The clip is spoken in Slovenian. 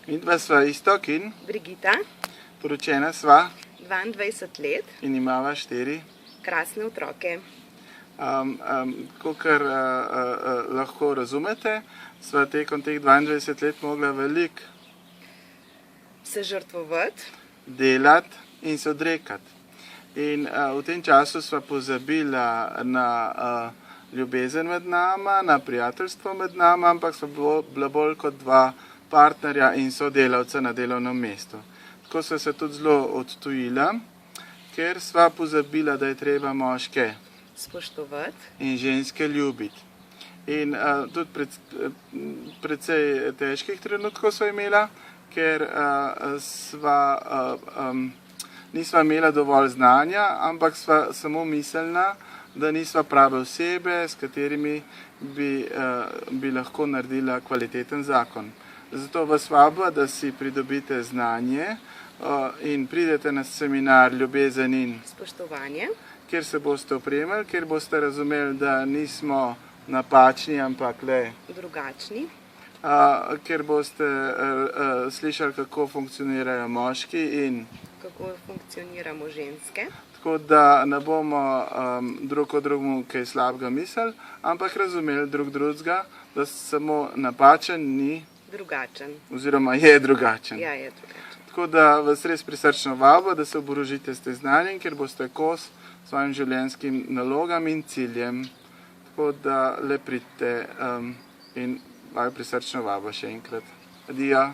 Midva sva Iztok in Brigita, poročena sva 22 let, in imava 4. krasne otroke. Kakor lahko razumete, sva tekom teh 22 let mogla veliko Se žrtvovati, delati in se odrekati. In v tem času sva pozabila na ljubezen med nama, na prijateljstvo med nama, ampak sva bila bolj kot dva partnerja in sodelavca na delovnem mestu. Tako sva se tudi zelo odtujila, ker sva pozabila, da je treba moške spoštovati, in ženske ljubiti. In tudi precej težkih trenutkov sva imela, ker nisva imela dovolj znanja, ampak sva samo mislila, da nisva prave osebe, s katerimi bi lahko naredila kvaliteten zakon. Zato vas vabila, da si pridobite znanje in pridete na seminar Ljubezen in spoštovanje, kjer se boste opremili, kjer boste razumeli, da nismo napačni, ampak le drugačni, kjer boste slišali, kako funkcionirajo moški in kako funkcioniramo ženske, tako da ne bomo drug o drugemu kaj slabega mislili, ampak razumeli drug drugega, da samo napačen ni drugačen. oziroma je drugačen. Ja, je drugačen. Tako da vas res prisrčno vabim, da se oborožite s tem znanjem, ker boste kos svojim življenjskim nalogam in ciljem. Tako da le pridite in vaju prisrčno vabim še enkrat. Adijo.